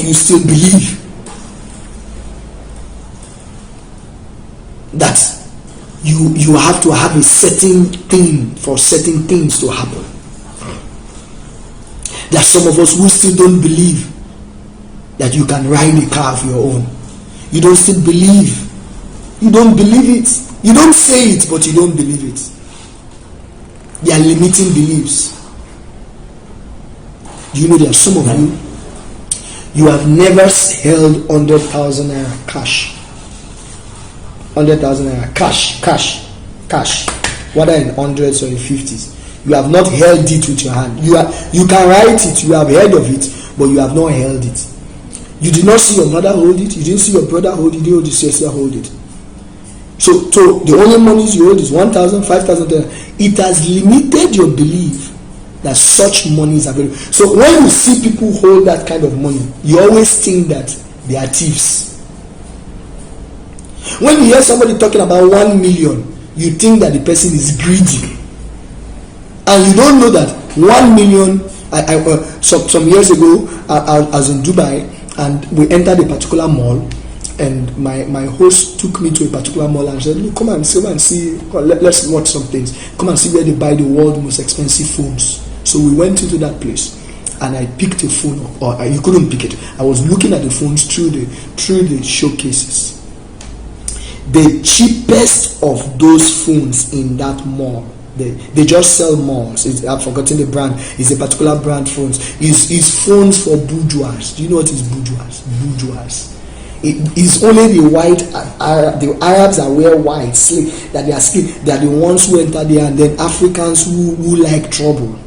you still believe that you have to have a certain thing for certain things to happen. There are some of us who still don't believe that you can ride a car of your own. You don't still believe. You don't believe it. You don't say it, but you don't believe it. They are limiting beliefs. Do you know there are some of you have never held 100,000 naira cash. 100,000 naira cash, whether in hundreds or in 50s. You have not held it with your hand. You can write it, you have heard of it, but you have not held it. You did not see your mother hold it, you didn't see your brother hold it, you didn't see your sister hold it. So the only monies you hold is 1,000, 5,000. It has limited your belief that such money is available. So when you see people hold that kind of money, you always think that they are thieves. When you hear somebody talking about 1 million, you think that the person is greedy. And you don't know that 1 million, some years ago, I was in Dubai, and we entered a particular mall, and my host took me to a particular mall and said, look, come and see, let's watch some things. Come and see where they buy the world's most expensive phones. So we went into that place, and I picked a phone, or you couldn't pick it. I was looking at the phones through the showcases. The cheapest of those phones in that mall, they just sell malls. I've forgotten the brand. It's a particular brand phones. It's phones for bourgeois. Do you know what is bourgeois? Bourgeois. It is only the white the Arabs that wear white that they are skin. They are the ones who enter there, and then Africans who like trouble.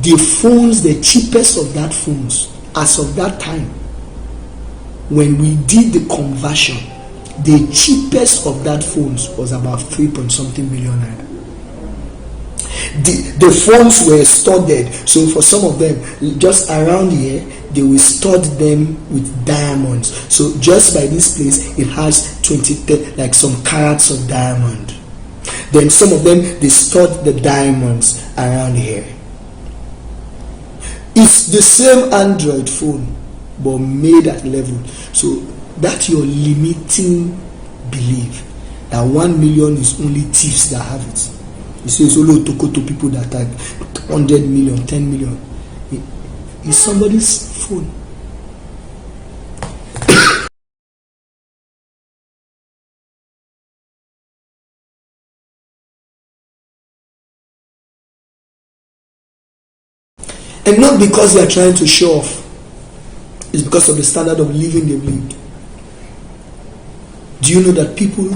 The phones, the cheapest of that phones, as of that time, when we did the conversion, the cheapest of that phones was about 3-something million naira. The phones were studded, so for some of them, just around here, they will stud them with diamonds. So just by this place, it has 20, like some carats of diamond. Then some of them, they stud the diamonds around here. It's the same Android phone, but made at level. So that's your limiting belief that 1 million is only thieves that have it. You say it's only to people that have 100 million, 10 million. It's somebody's phone. And not because they are trying to show off. It's because of the standard of living they've lived. Do you know that people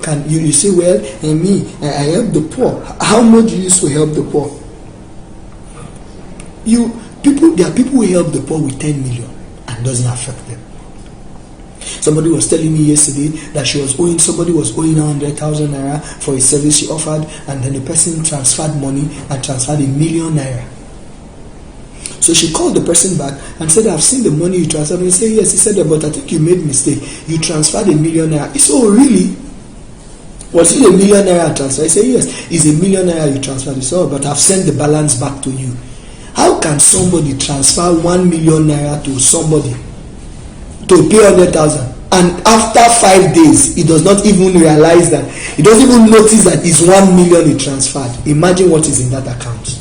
can, you say, well, and me, I help the poor. How much do you used to help the poor? There are people who help the poor with 10 million and doesn't affect them. Somebody was telling me yesterday that somebody was owing 100,000 naira for a service she offered, and then the person transferred money and transferred 1 million naira. So she called the person back and said, I've seen the money you transferred. He said, yes. He said, but I think you made a mistake. You transferred 1 million naira. He said, oh, really? Was it 1 million naira transfer? He said, yes. It's 1 million naira you transferred. He said, oh, but I've sent the balance back to you. How can somebody transfer 1 million naira to somebody to pay 100,000? And after 5 days, he does not even realize that. He doesn't even notice that it's 1 million he transferred. Imagine what is in that account.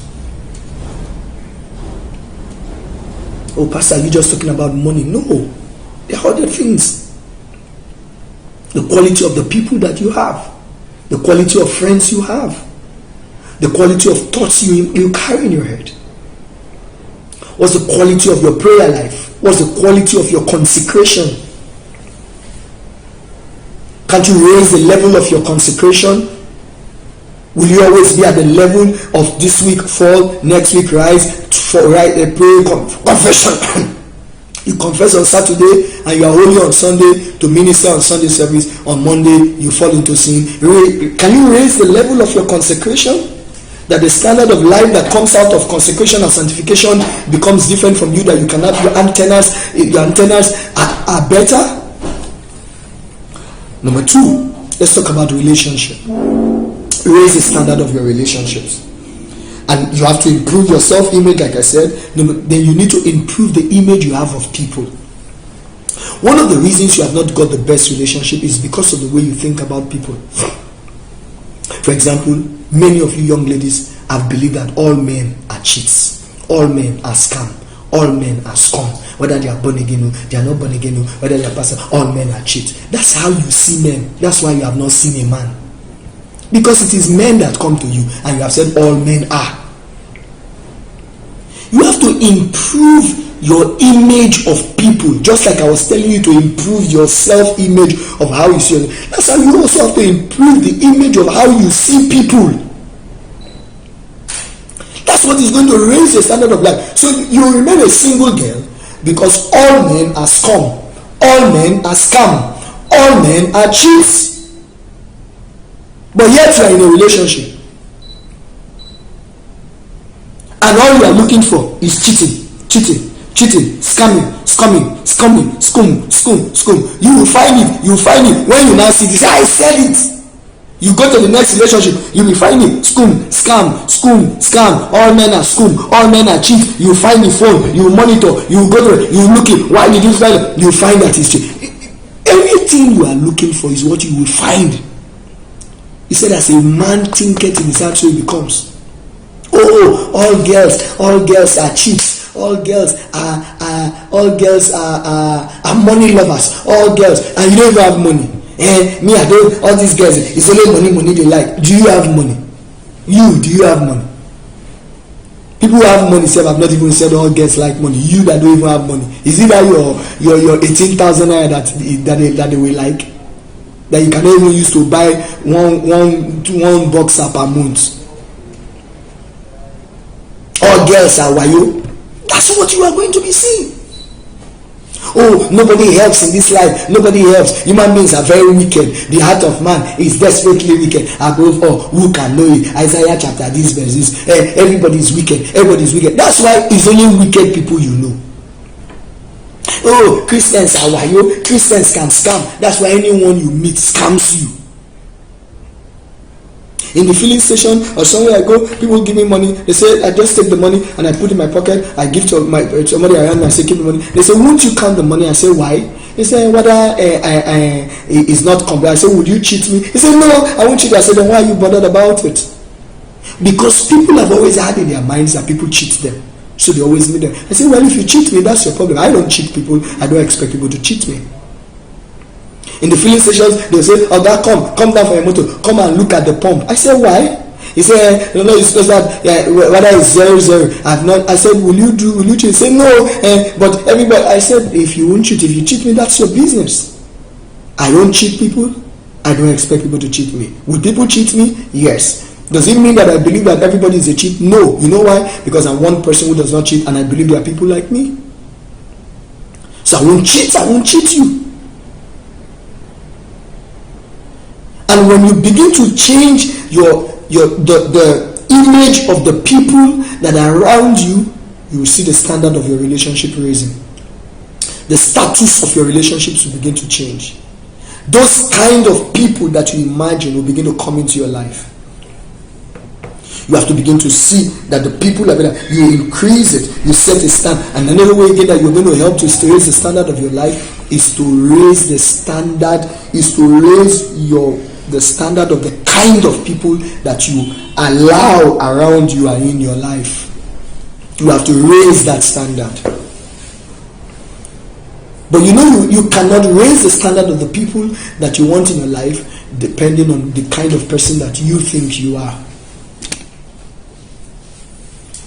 Oh, Pastor, are you just talking about money? No. There are other things. The quality of the people that you have. The quality of friends you have. The quality of thoughts you carry in your head. What's the quality of your prayer life? What's the quality of your consecration? Can't you raise the level of your consecration? Will you always be at the level of this week fall, next week rise, pray, confession? You confess on Saturday and you are holy on Sunday to minister on Sunday service. On Monday you fall into sin. Can you raise the level of your consecration? That the standard of life that comes out of consecration and sanctification becomes different from you, that you can have your antennas are better. Number 2, let's talk about relationship. Raise the standard of your relationships. and you have to improve your self-image, like I said. Then you need to improve the image you have of people. One of the reasons you have not got the best relationship is because of the way you think about people. For example, many of you young ladies have believed that all men are cheats, all men are scam, all men are scum. Whether they are born again or they are not born again, or whether they are pastor, all men are cheats. That's how you see men. That's why you have not seen a man. Because it is men that come to you, and you have said all men are. You have to improve your image of people, just like I was telling you to improve your self-image of how you see yourself. That's how you also have to improve the image of how you see people. That's what is going to raise your standard of life. So you remain a single girl because all men are scum, all men are scam, all men are cheats. But yet you are in a relationship, and all you are looking for is cheating, scamming. You will find it. When you now see this, I said it. You go to the next relationship, you will find it. Scam. All men are scum, all men are cheats. You find the phone, you monitor, you go to it, you look it. Why did you find it? You find that it's cheat. Everything you are looking for is what you will find. He said, as a man thinketh in his heart, so he becomes. All girls are cheats. All girls are money lovers. All girls, and you don't even have money. Me, I don't. All these girls, it's only money they like. Do you have money? Do you have money? People who have money say, I've not even said all girls like money. You that don't even have money, is it that your 18,000 naira that they will like, that you cannot even use to buy one boxer per month? All girls are wayo. That's what you are going to be seeing. Nobody helps in this life. Nobody helps. Human beings are very wicked. The heart of man is desperately wicked. Above all, who can know it? Isaiah chapter this verse this. Everybody is wicked. That's why it's only wicked people you know. Christians are wayo. Christians can scam. That's why anyone you meet scams you. In the filling station or somewhere I go, people give me money. They say, I just take the money and I put it in my pocket. I give to somebody around me. I say, keep the money. They say, won't you count the money? I say, why? They say, whether it's not complete. I say, would you cheat me? He said, no, I won't cheat. I said, then why are you bothered about it? Because people have always had in their minds that people cheat them. So they always need them. I say, well, if you cheat me, that's your problem. I don't cheat people. I don't expect people to cheat me. In the filling stations, they'll say, God, come down for your motor. Come and look at the pump. I said, why? He said, no, it's because that whether it's 0. I've not. I said, will you cheat? He said, no. But everybody, I said, if you won't cheat, if you cheat me, that's your business. I don't cheat people. I don't expect people to cheat me. Will people cheat me? Yes. Does it mean that I believe that everybody is a cheat? No. You know why? Because I'm one person who does not cheat, and I believe there are people like me. So I won't cheat you. And when you begin to change the image of the people that are around you, you will see the standard of your relationship raising. The status of your relationships will begin to change. Those kind of people that you imagine will begin to come into your life. You have to begin to see that the people that you increase it, you set a stand. And another way again that you're going to help to raise the standard of your life is to raise the standard, the standard of the kind of people that you allow around you and in your life. You have to raise that standard. But you cannot raise the standard of the people that you want in your life depending on the kind of person that you think you are.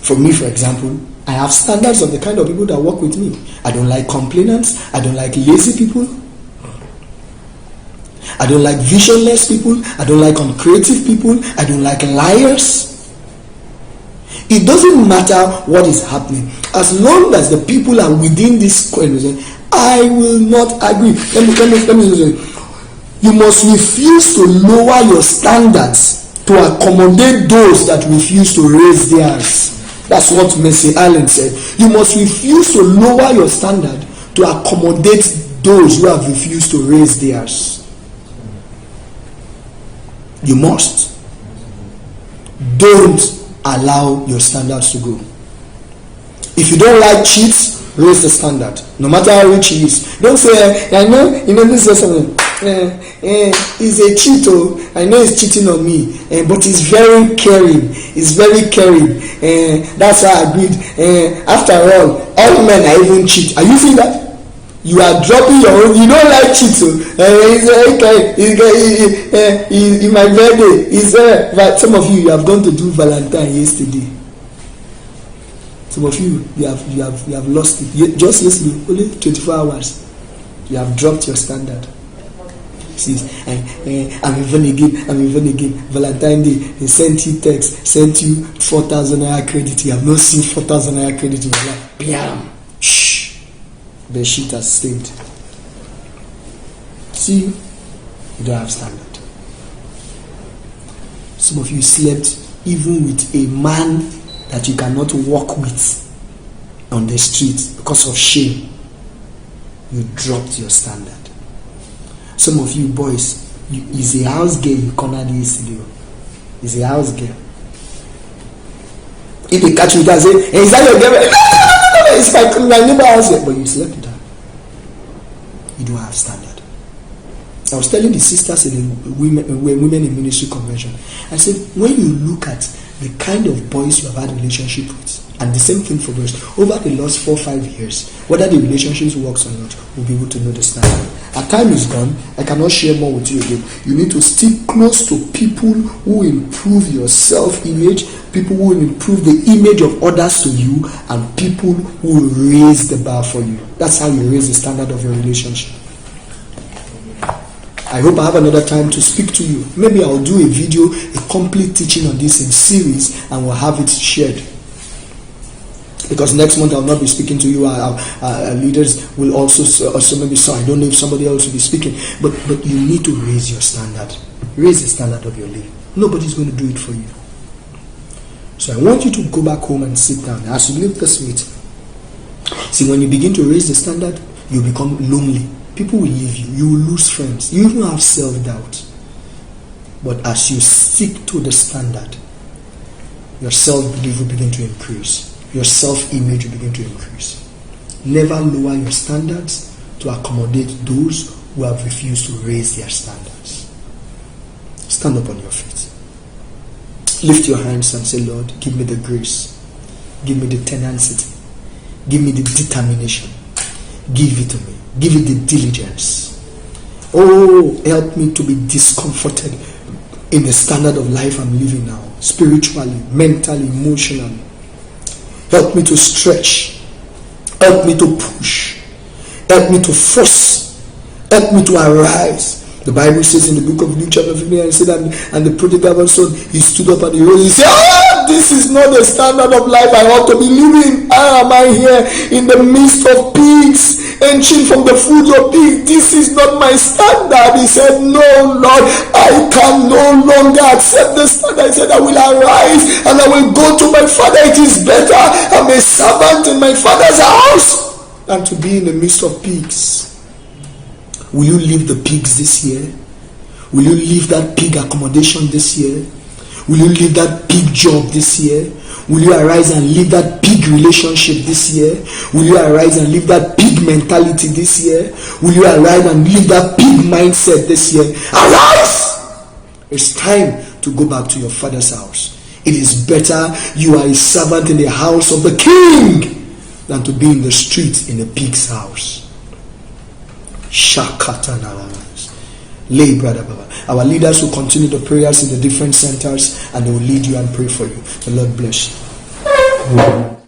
For me, for example, I have standards of the kind of people that work with me. I don't like complainants. I don't like lazy people. I don't like visionless people. I don't like uncreative people. I don't like liars. It doesn't matter what is happening. As long as the people are within this equation, I will not agree. Let me say, you must refuse to lower your standards to accommodate those that refuse to raise theirs. That's what Mercy Allen said. You must refuse to lower your standard to accommodate those who have refused to raise theirs. You must. Don't allow your standards to go. If you don't like cheats, raise the standard. No matter how rich he is. Don't say, I know, this is something. He's a cheat. I know he's cheating on me. But he's very caring. He's very caring. That's how I agreed. After all men are even cheat. Are you seeing that? You are dropping your own. You don't like cheat. In my birthday, but some of you have gone to do Valentine yesterday. Some of you have lost it. Just yesterday, only 24 hours. You have dropped your standard. See, I'm even again. Valentine Day, he sent you text, sent you 4,000 naira credit. You have not seen 4,000 naira credit in your life. Bam! Shh! The sheet has stayed. See, you don't have standard. Some of you slept even with a man that you cannot walk with on the street because of shame. You dropped your standard. Some of you boys, is a house girl you cornered yesterday. Is a house girl. If they catch you, they say, hey, is that your girl? No, it's my neighbor house girl. But you slept with her. You don't have standard. I was telling the sisters in the women in ministry convention, I said, when you look at the kind of boys you have had a relationship with, and the same thing for girls, over the last 4 or 5 years, whether the relationship works or not, we'll be able to know the standard. Our time is gone. I cannot share more with you again. You need to stick close to people who improve your self-image, people who will improve the image of others to you, and people who will raise the bar for you. That's how you raise the standard of your relationship. I hope I have another time to speak to you. Maybe I'll do a video, a complete teaching on this in series, and we'll have it shared. Because next month I'll not be speaking to you. Our leaders will also maybe so. I don't know if somebody else will be speaking. But you need to raise your standard. Raise the standard of your living. Nobody's going to do it for you. So I want you to go back home and sit down. As you leave this meeting, see, when you begin to raise the standard, you become lonely. People will leave you. You will lose friends. You even have self-doubt. But as you stick to the standard, your self-belief will begin to increase. Your self-image will begin to increase. Never lower your standards to accommodate those who have refused to raise their standards. Stand up on your feet. Lift your hands and say, Lord, give me the grace. Give me the tenacity. Give me the determination. Give it to me. Give it the diligence. Oh, help me to be discomforted in the standard of life I'm living now. Spiritually, mentally, emotionally. Help me to stretch. Help me to push. Help me to force. Help me to arise. The Bible says in the book of Luke chapter 15, and said, and the prodigal son, he stood up at the road. He said, this is not the standard of life I ought to be living. How am I here in the midst of pigs, entering from the food of pigs? This is not my standard. He said, no, Lord, I can no longer accept the standard. He said, I will arise and I will go to my father. It is better I'm a servant in my father's house than to be in the midst of pigs. Will you leave the pigs this year? Will you leave that pig accommodation this year? Will you leave that pig job this year? Will you arise and leave that pig relationship this year? Will you arise and leave that pig mentality this year? Will you arise and leave that pig mindset this year? Arise! It's time to go back to your father's house. It is better you are a servant in the house of the king than to be in the street in a pig's house. Lay, brother Baba. Our leaders will continue the prayers in the different centers and they will lead you and pray for you. The Lord bless you.